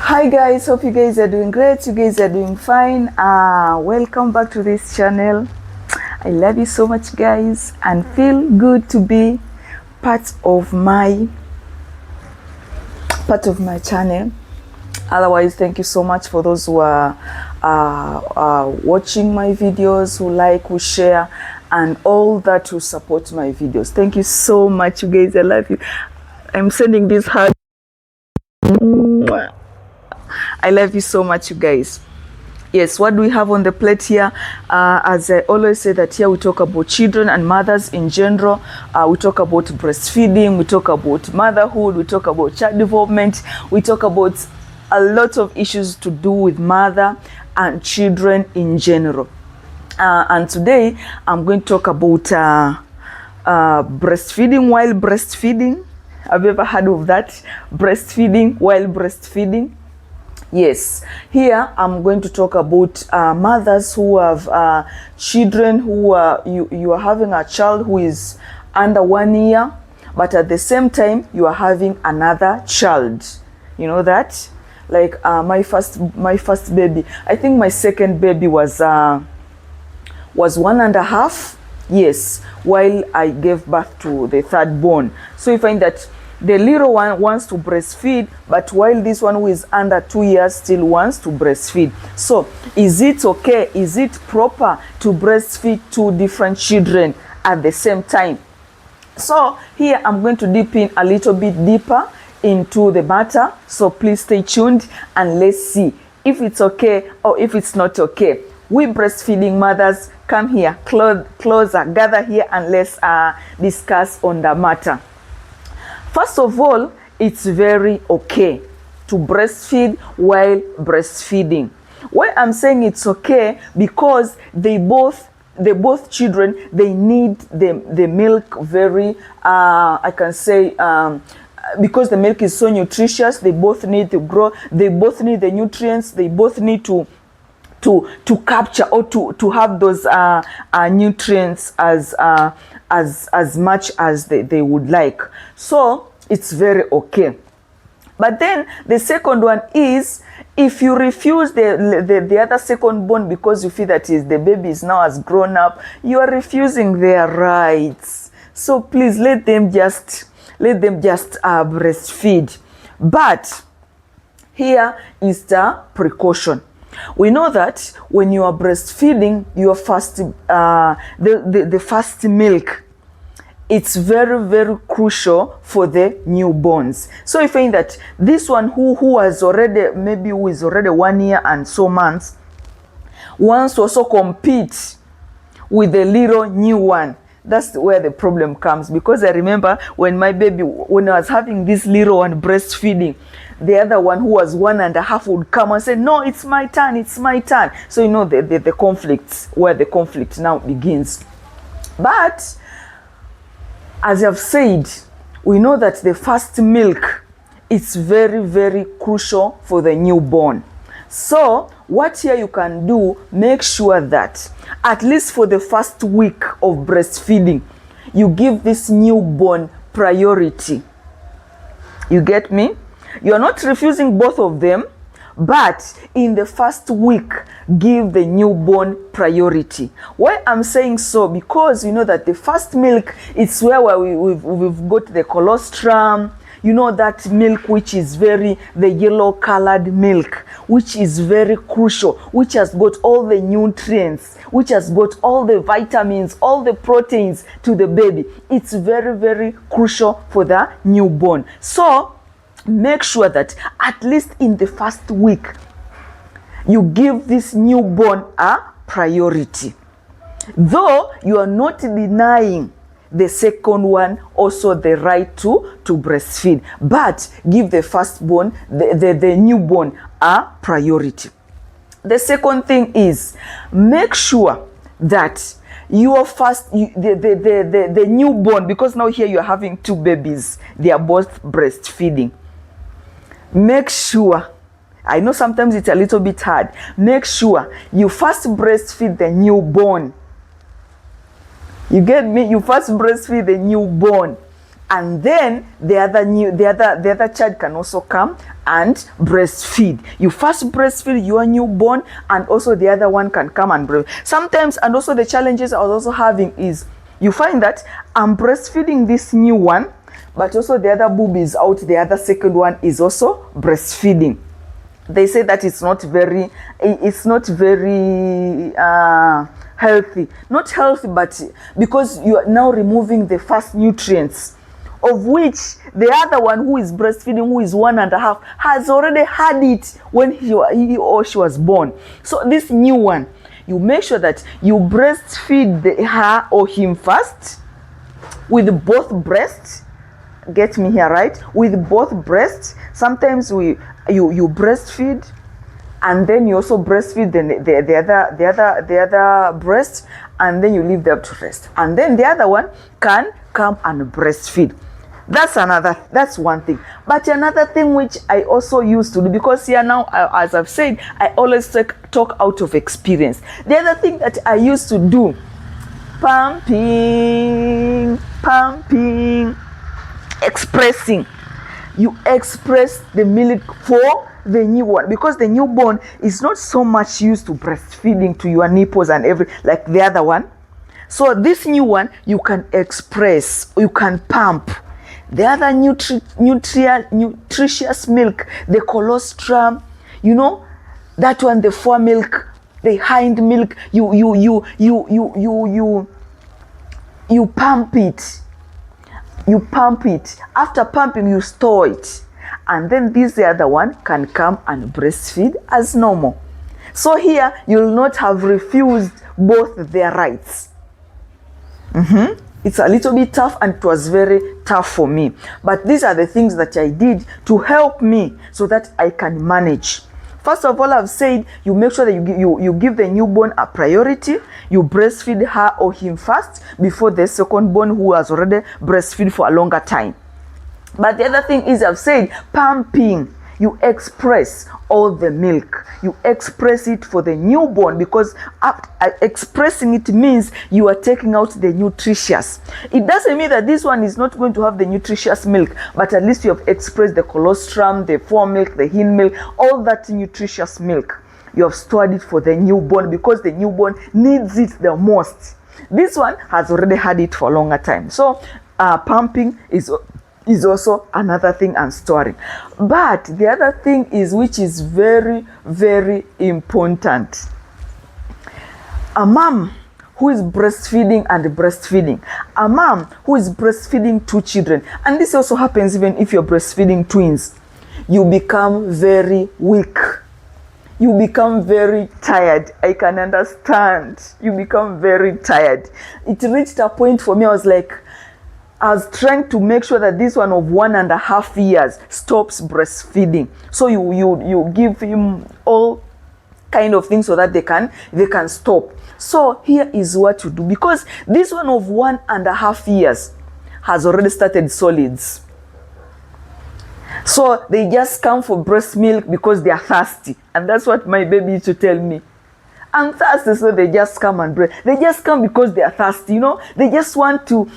Hi guys, hope you guys are doing great. You guys are doing fine. Welcome back to this channel. I love you so much guys, and feel good to be part of my channel. Otherwise, thank you so much for those who are watching my videos, who like, who share, and all that who support my videos. Thank you so much, you guys. I love you. I'm sending this hug. I love you so much, you guys. Yes, what do we have on the plate here? As I always say, that here we talk about children and mothers in general. We talk about breastfeeding, we talk about motherhood, we talk about child development, we talk about a lot of issues to do with mother and children in general. And today I'm going to talk about breastfeeding while breastfeeding. Have you ever heard of that? Breastfeeding while breastfeeding? Yes, here I'm going to talk about mothers who have children who you are having a child who is under 1 year, but at the same time you are having another child. You know that? Like my first baby, I think my second baby was 1.5 years while I gave birth to the third born. So you find that the little one wants to breastfeed, but while this one who is under 2 years still wants to breastfeed. So is it okay? Is it proper to breastfeed 2 different children at the same time? So here I'm going to dip in a little bit deeper into the matter. So please stay tuned and let's see if it's okay or if it's not okay. We breastfeeding mothers, come here, closer, gather here, and let's discuss on the matter. First of all, it's very okay to breastfeed while breastfeeding. Why I'm saying it's okay, because they both children, they need the milk very, I can say, because the milk is so nutritious, they both need to grow, they both need the nutrients, they both need to capture or to have those nutrients as much as they would like. So it's very okay. But then the second one is, if you refuse the other second born because you feel that the baby is now has grown up, you are refusing their rights. So please let them just breastfeed. But here is the precaution. We know that when you are breastfeeding your first the first milk, it's very, very crucial for the newborns. So you find that this one who is already 1 year and so months wants to also compete with the little new one. That's where the problem comes, because I remember when I was having this little one breastfeeding, the other one who was 1.5 would come and say, no, it's my turn, it's my turn. So you know the conflicts, where the conflict now begins. But as I've said, we know that the first milk is very, very crucial for the newborn. So what here you can do, make sure that at least for the first week of breastfeeding, you give this newborn priority. You get me? You're not refusing both of them, but in the first week, give the newborn priority. Why I'm saying so? Because you know that the first milk, it's where we've got the colostrum. You know that milk which is the yellow colored milk, which is very crucial, which has got all the nutrients, which has got all the vitamins, all the proteins to the baby. It's very, very crucial for the newborn. So make sure that at least in the first week, you give this newborn a priority. Though you are not denying the second one also the right to breastfeed, but give the firstborn, the newborn, a priority. The second thing is, make sure that your the newborn, because now here you're having 2 babies, they are both breastfeeding. Make sure, I know sometimes it's a little bit hard, make sure you first breastfeed the newborn. You get me? You first breastfeed the newborn, and then the other child can also come and breastfeed. You first breastfeed your newborn, and also the other one can come and breastfeed. Sometimes, and also the challenges I was also having is, you find that I'm breastfeeding this new one, but also the other boob is out, the other second one is also breastfeeding. They say that it's not very healthy. Not healthy, but because you are now removing the first nutrients, of which the other one who is breastfeeding, who is 1.5, has already had it when he or she was born. So this new one, you make sure that you breastfeed her or him first with both breasts. Get me here, right? With both breasts. Sometimes you breastfeed, and then you also breastfeed the other breast, and then you leave them to rest, and then the other one can come and breastfeed. That's one thing. But another thing which I also used to do, because here now, as I've said, I always talk out of experience. The other thing that I used to do, pumping, expressing. You express the milk for the newborn, because the newborn is not so much used to breastfeeding to your nipples and like the other one. So this new one, you can express, you can pump. The other nutritious milk, the colostrum, that one, the fore milk, the hind milk, you pump it. You pump it. After pumping, you store it. And then the other one can come and breastfeed as normal. So here, you'll not have refused both their rights. It's a little bit tough, and it was very tough for me. But these are the things that I did to help me so that I can manage. First of all, I've said you make sure that you give the newborn a priority. You breastfeed her or him first before the second born, who has already breastfeed for a longer time. But the other thing is, I've said pumping. You express all the milk. You express it for the newborn, because expressing it means you are taking out the nutritious. It doesn't mean that this one is not going to have the nutritious milk, but at least you have expressed the colostrum, the fore milk, the hind milk, all that nutritious milk. You have stored it for the newborn, because the newborn needs it the most. This one has already had it for a longer time. So pumping is also another thing, and storing. But the other thing is, which is very, very important, a mom who is breastfeeding, a mom who is breastfeeding 2 children, and this also happens even if you're breastfeeding twins, you become very weak. You become very tired. I can understand. You become very tired. It reached a point for me, I was trying to make sure that this one of 1.5 years stops breastfeeding. So you give him all kind of things so that they can stop. So here is what you do, because this one of 1.5 years has already started solids. So they just come for breast milk because they are thirsty, and that's what my baby used to tell me. I'm thirsty, so they just come and breast. They just come because they are thirsty, They just want to,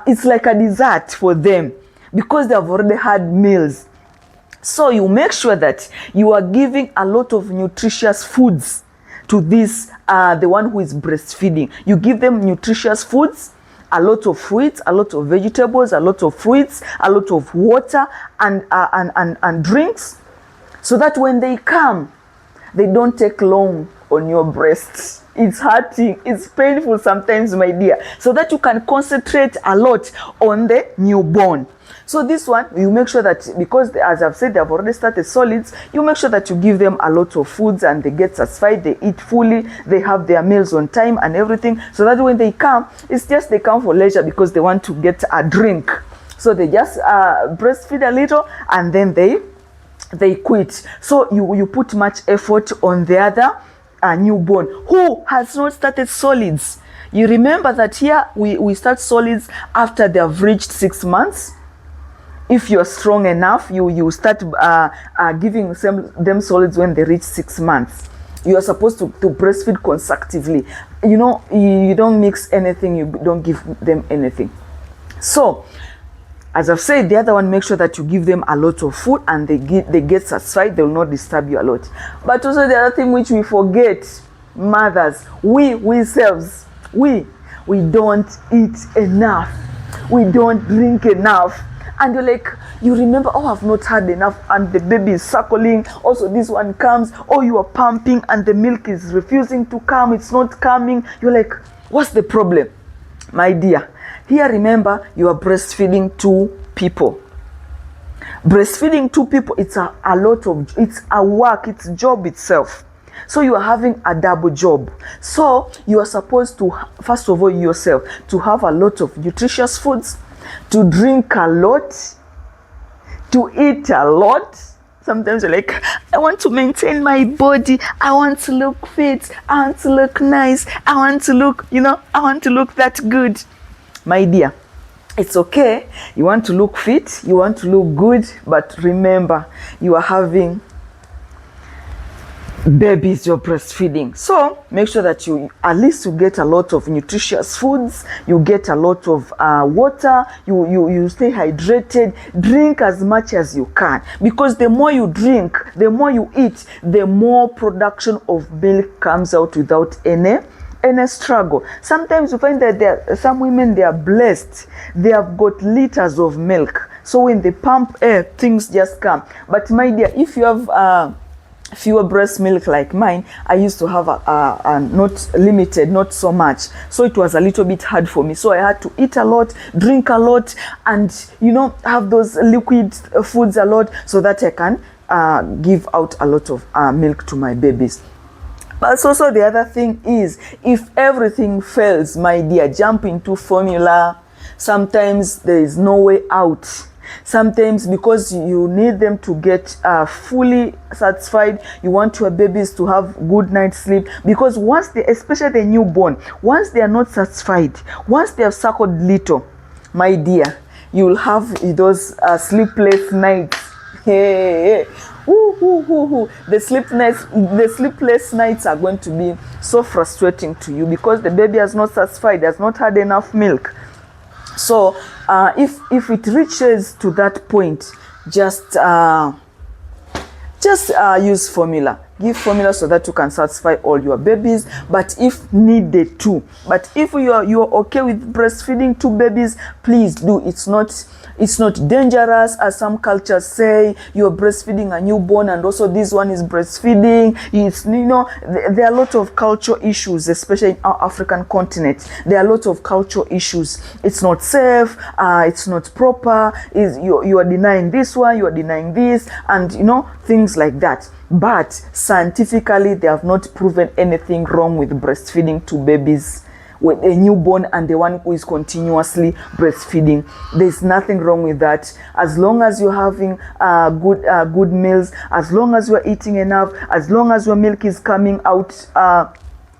it's like a dessert for them, because they have already had meals. So you make sure that you are giving a lot of nutritious foods to this, the one who is breastfeeding. You give them nutritious foods, a lot of fruits, a lot of vegetables, a lot of fruits, a lot of water, and drinks, so that when they come, they don't take long on your breasts. It's hurting, it's painful sometimes, my dear, so that you can concentrate a lot on the newborn. So this one, you make sure that, because as I've said, they have already started solids, you make sure that you give them a lot of foods, and they get satisfied, they eat fully, they have their meals on time and everything, so that when they come, it's just they come for leisure because they want to get a drink. So they just breastfeed a little, and then they quit. So you put much effort on the other newborn who has not started solids. You remember that here we start solids after they have reached 6 months. If you're strong enough, you start giving them solids when they reach 6 months. You are supposed to breastfeed consecutively. You don't mix anything, you don't give them anything. So As I've said, the other one, make sure that you give them a lot of food and they get satisfied. They will not disturb you a lot. But also the other thing which we forget, mothers, we selves, we don't eat enough. We don't drink enough. And you're like, you remember, oh, I've not had enough, and the baby is suckling. Also, this one comes, oh, you are pumping and the milk is refusing to come. It's not coming. You're like, what's the problem? My dear, here remember, you are breastfeeding 2 people. Breastfeeding 2 people, it's a lot of, it's a work, it's a job itself. So you are having a double job. So you are supposed to, first of all, yourself, to have a lot of nutritious foods, to drink a lot, to eat a lot. Sometimes you're like, I want to maintain my body. I want to look fit. I want to look nice. I want to look, I want to look that good. My dear, it's okay. You want to look fit. You want to look good. But remember, you are having babies you're breastfeeding. So make sure that you at least you get a lot of nutritious foods, you get a lot of water, you stay hydrated, drink as much as you can, because the more you drink, the more you eat, the more production of milk comes out without any struggle. Sometimes you find that some women, they are blessed, they have got liters of milk, so when they pump air, things just come. But my dear, if you have fewer breast milk like mine, I used to have a not limited, not so much, so it was a little bit hard for me. So I had to eat a lot, drink a lot, and have those liquid foods a lot, so that I can give out a lot of milk to my babies. But also the other thing is, if everything fails, my dear, jump into formula. Sometimes there is no way out. Sometimes, because you need them to get fully satisfied, you want your babies to have good night's sleep, because once they, especially the newborn, once they are not satisfied, once they have suckled little, my dear, you will have those sleepless nights. Hey. The sleepless nights are going to be so frustrating to you, because the baby has not satisfied, has not had enough milk. So if it reaches to that point, just use formula. Give formula so that you can satisfy all your babies, but if needed to. But if you're okay with breastfeeding 2 babies, please do. It's not dangerous, as some cultures say. You're breastfeeding a newborn and also this one is breastfeeding. It's, there are a lot of cultural issues, especially in our African continent. There are a lot of cultural issues. It's not safe, it's not proper, you are denying this one, you are denying this, and things like that. But scientifically, they have not proven anything wrong with breastfeeding 2 babies, with a newborn and the one who is continuously breastfeeding. There's nothing wrong with that. As long as you're having good meals, as long as you're eating enough, as long as your milk is coming out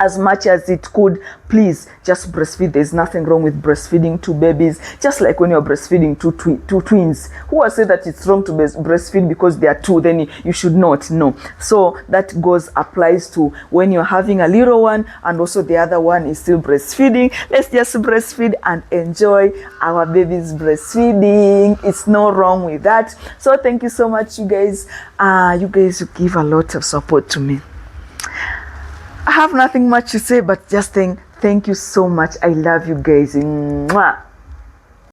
as much as it could, please just breastfeed. There's nothing wrong with breastfeeding 2 babies. Just like when you're breastfeeding two twins. Who has said that it's wrong to breastfeed because they are 2, then you should not? No. So that applies to when you're having a little one and also the other one is still breastfeeding. Let's just breastfeed and enjoy our babies breastfeeding. It's no wrong with that. So thank you so much, you guys. You give a lot of support to me. I have nothing much to say, but just saying thank you so much. I love you guys. Mwah.